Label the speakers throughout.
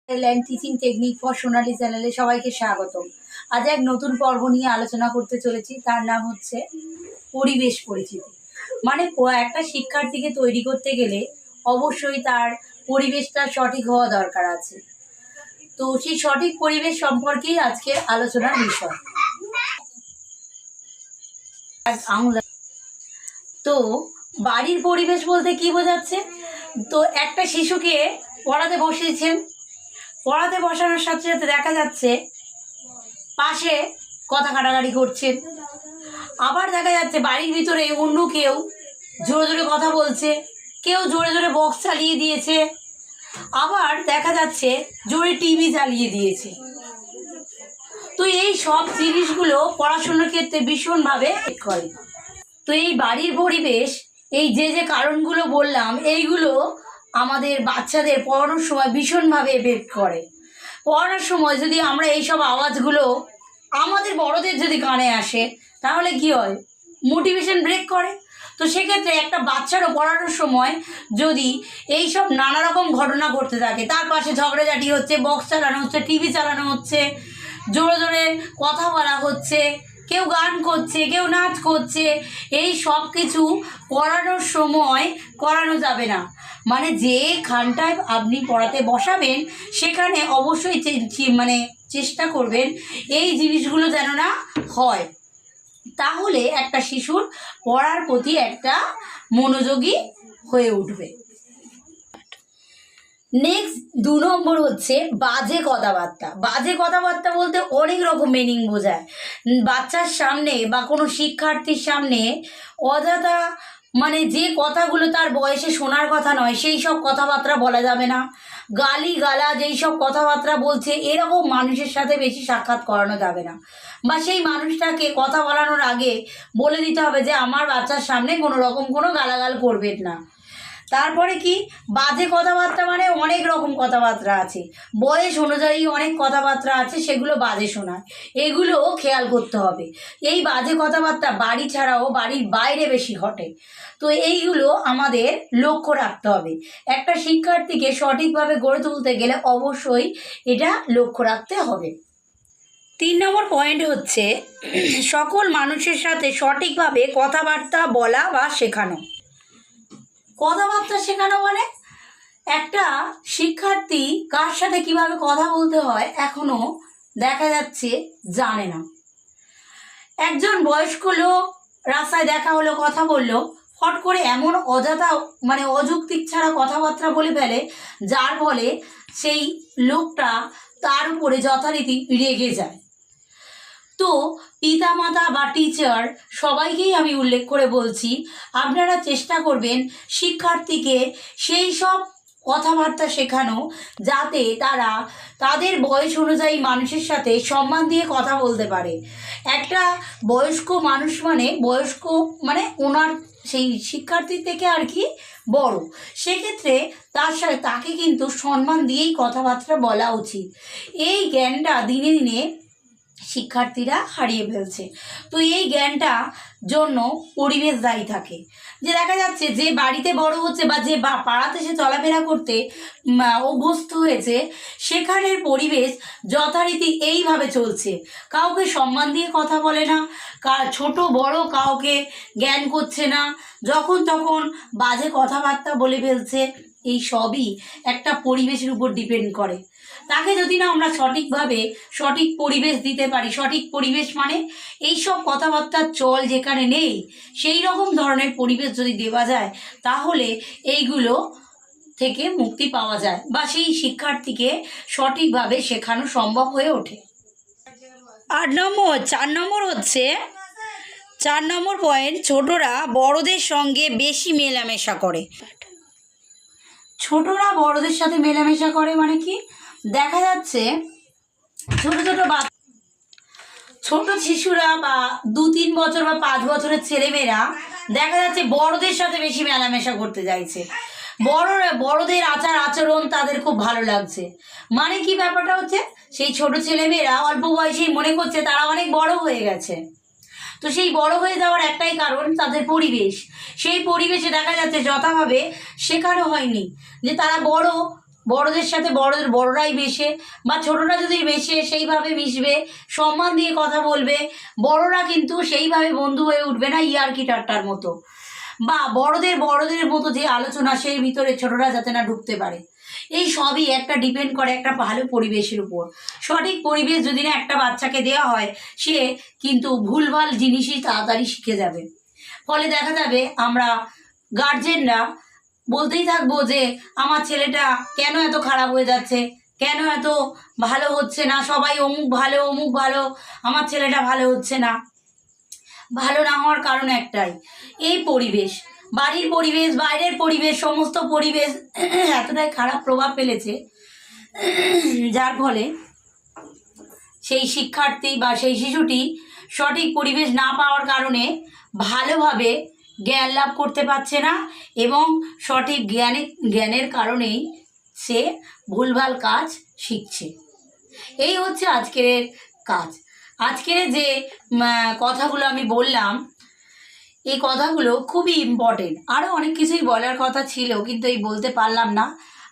Speaker 1: And teaching technique for সোনালী চ্যানেলে সবাইকে স্বাগতম। আজ এক নতুন পর্ব নিয়ে আলোচনা করতে চলেছি, তার নাম হচ্ছে পরিবেশ পরিচিতি। মানে একটা শিক্ষার্থীকে তৈরি করতে গেলে অবশ্যই তার পরিবেশটা সঠিক হওয়া দরকার আছে। তো সেই সঠিক পরিবেশ সম্পর্কেই আজকের আলোচনার বিষয়। তো বাড়ির পরিবেশ বলতে কি বোঝাচ্ছে? তো একটা শিশুকে পড়াতে বসিয়েছেন, পড়াতে বসানোর সাথে সাথে দেখা যাচ্ছে পাশে কথা কাটাকাটি করছেন, আবার দেখা যাচ্ছে বাড়ির ভিতরে অন্য কেউ জোরে জোরে কথা বলছে, কেউ জোরে জোরে বক্স চালিয়ে দিয়েছে, আবার দেখা যাচ্ছে জোরে টিভি চালিয়ে দিয়েছে। তো এই সব জিনিসগুলো পড়াশোনার ক্ষেত্রে ভীষণভাবে করে। তো এই বাড়ির পরিবেশ, এই যে যে কারণগুলো বললাম, এইগুলো আমাদের বাচ্চাদের পড়ানোর সময় ভীষণভাবে এফেক্ট করে। পড়ানোর সময় যদি আমরা এইসব আওয়াজগুলো আমাদের বড়দের যদি কানে আসে, তাহলে কি হয়? মোটিভেশন ব্রেক করে। তো সেক্ষেত্রে একটা বাচ্চারও পড়ানোর সময় যদি এইসব নানা রকম ঘটনা ঘটতে থাকে, তার পাশে ঝগড়াঝাটি হচ্ছে, বক্স চালানো হচ্ছে, টিভি চালানো হচ্ছে, জোরে জোরে কথা বলা হচ্ছে, কেউ গান করছে, কেউ নাচ করছে, এই সব কিছু পড়ানোর সময় করানো যাবে না। মানে যেখানটায় আপনি পড়াতে বসাবেন সেখানে অবশ্যই চেষ্টা করবেন এই জিনিসগুলো যেন না হয়, তাহলে একটা শিশুর পড়ার প্রতি একটা মনোযোগী হয়ে উঠবে। নেক্সট 2 নম্বর হচ্ছে বাজে কথাবার্তা। বাজে কথাবার্তা বলতে অনেক রকম মিনিং বোঝায়। বাচ্চার সামনে বা কোনো শিক্ষার্থীর সামনে অযথা যে কথাগুলো তার বয়সে শোনার কথা নয়, সেই সব কথাবার্তা বলা যাবে না। গালি গালা যেই সব কথাবার্তা বলছে, এরকম মানুষের সাথে বেশি সাক্ষাৎ করানো যাবে না। বা সেই মানুষটাকে কথা বলানোর আগে বলে দিতে হবে যে আমার বাচ্চার সামনে কোনো রকম কোনো গালাগাল করবেন না। তারপরে কি, বাজে কথাবার্তা মানে অনেক রকম কথাবার্তা আছে, বয়স অনুযায়ী অনেক কথাবার্তা আছে, সেগুলো বাজে শোনায়, এগুলোও খেয়াল করতে হবে। এই বাজে কথাবার্তা বাড়ি ছাড়াও বাড়ির বাইরে বেশি ঘটে। তো এইগুলো আমাদের লক্ষ্য রাখতে হবে। একটা শিক্ষার্থীকে সঠিকভাবে গড়ে তুলতে গেলে অবশ্যই এটা লক্ষ্য রাখতে হবে। 3 নম্বর পয়েন্ট হচ্ছে সকল মানুষের সাথে সঠিকভাবে কথাবার্তা বলা বা শেখানো। কথাবার্তা শেখানো মানে একটা শিক্ষার্থী কার সাথে কিভাবে কথা বলতে হয় এখনো দেখা যাচ্ছে জানে না। একজন বয়স্ক লোক রাস্তায় দেখা হলো, কথা বললো, ফট করে এমন অযথা অযৌক্তিক ছাড়া কথাবার্তা বলে ফেলে, যার ফলে সেই লোকটা তার উপরে যথারীতি রেগে যায়। তো পিতামাতা বা টিচার সবাইকেই আমি উল্লেখ করে বলছি, আপনারা চেষ্টা করবেন শিক্ষার্থীকে সেই সব কথাবার্তা শেখানো যাতে তারা তাদের বয়স অনুযায়ী মানুষের সাথে সম্মান দিয়ে কথা বলতে পারে। একটা বয়স্ক মানুষ বয়স্ক ওনার সেই শিক্ষার্থী থেকে আর কি বড়, সেক্ষেত্রে তার সাথে তাকে কিন্তু সম্মান দিয়েই কথাবার্তা বলা উচিত। এই জ্ঞানটা দিনে দিনে শিক্ষার্থীরা হারিয়ে ফেলছে। তো এই জ্ঞানটা জন্য পরিবেশ দায়ী থাকে। যে দেখা যাচ্ছে যে বাড়িতে বড় হচ্ছে বা যে পাড়াতে সে চলাফেরা করতে অভ্যস্ত হয়েছে, সেখানের পরিবেশ যথারীতি এইভাবে চলছে, কাউকে সম্মান দিয়ে কথা বলে না, ছোট বড় কাউকে জ্ঞান করছে না, যখন তখন বাজে কথাবার্তা বলে ফেলছে। এই সবই একটা পরিবেশের উপর ডিপেন্ড করে। তাকে যদি না আমরা সঠিকভাবে সঠিক পরিবেশ দিতে পারি, সঠিক পরিবেশ এই সব কথাবার্তার চল যেখানে নেই, সেই রকম ধরনের পরিবেশ যদি দেওয়া যায়, তাহলে এইগুলো থেকে মুক্তি পাওয়া যায় বা সেই শিক্ষার্থীকে সঠিকভাবে শেখানো সম্ভব হয়ে ওঠে। 4 নম্বর পয়েন্ট, ছোটরা বড়দের সঙ্গে বেশি মেলামেশা করে। ছোটরা বড়দের সাথে মেলামেশা করে মানে কি, দেখা যাচ্ছে ছোট শিশুরা বা 2-3 বছর বা 5 বছরের ছেলেমেয়েরা দেখা যাচ্ছে বড়দের সাথে বেশি মেলামেশা করতে চাইছে। বড়দের আচার আচরণ তাদের খুব ভালো লাগছে। কি ব্যাপারটা হচ্ছে, সেই ছোট ছেলেমেয়েরা অল্প বয়সেই মনে করছে তারা অনেক বড় হয়ে গেছে। তো সেই বড় হয়ে যাওয়ার একটাই কারণ তাদের পরিবেশ। সেই পরিবেশে দেখা যাচ্ছে যথাভাবে শেখানো হয়নি যে তারা বড়, বড়দের সাথে বড়রাই মেশে, বা ছোটরা যদি মেশে সেইভাবে মিশবে, সম্মান দিয়ে কথা বলবে। বড়রা কিন্তু সেইভাবে বন্ধু হয়ে উঠবে না ইয়ার্কি ঠাট্টার মতো, বা বড়দের মতো যে আলোচনা সেই ভিতরে ছোটরা যাতে না ঢুকতে পারে। এই সবই একটা ডিপেন্ড করে একটা ভালো পরিবেশের উপর। সঠিক পরিবেশ যদি না একটা বাচ্চাকে দেওয়া হয়, সে কিন্তু ভুলভাল জিনিসই তাড়াতাড়ি শিখে যাবে। ফলে দেখা যাবে আমরা গার্জেনরা বলতেই থাকবো যে আমার ছেলেটা কেন এত খারাপ হয়ে যাচ্ছে, কেন এত ভালো হচ্ছে না, সবাই অমুক ভালো, আমার ছেলেটা ভালো হচ্ছে না। ভালো না হওয়ার কারণ একটাই, এই পরিবেশ, বাড়ির পরিবেশ, বাইরের পরিবেশ, সমস্ত পরিবেশ এতটাই খারাপ প্রভাব ফেলেছে, যার ফলে সেই শিক্ষার্থী বা সেই শিশুটি সঠিক পরিবেশ না পাওয়ার কারণে ভালোভাবে জ্ঞান লাভ করতে পারছে না, এবং সঠিক জ্ঞানের কারণেই সে ভুলভাল কাজ শিখছে। এই হচ্ছে আজকের কাজ। আজকের যে কথাগুলো আমি বললাম, এই কথাগুলো খুবই ইম্পর্টেন্ট। আরও অনেক কিছুই বলার কথা ছিল, কিন্তু এই বলতে পারলাম না।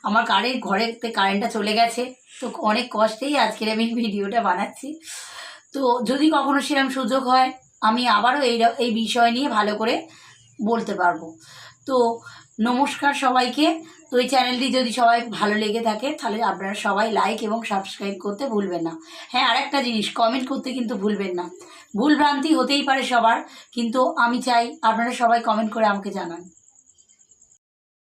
Speaker 1: আমার ঘরেতে কারেন্টটা চলে গেছে, তো অনেক কষ্টেই আজকের আমি ভিডিওটা বানাচ্ছি। তো যদি কখনো সেরকম সুযোগ হয়, আমি আবারও এই বিষয় নিয়ে ভালো করে বলতে পারবো। তো নমস্কার সবাইকে। তো এই চ্যানেলটি যদি সবাই ভালো লেগে থাকে, তাহলে আপনারা সবাই লাইক এবং সাবস্ক্রাইব করতে ভুলবেন না। হ্যাঁ, আরেকটা জিনিস, কমেন্ট করতে কিন্তু ভুলবেন না। ভুলভ্রান্তি হতেই পারে সবার, কিন্তু আমি চাই আপনারা সবাই কমেন্ট করে আমাকে জানান।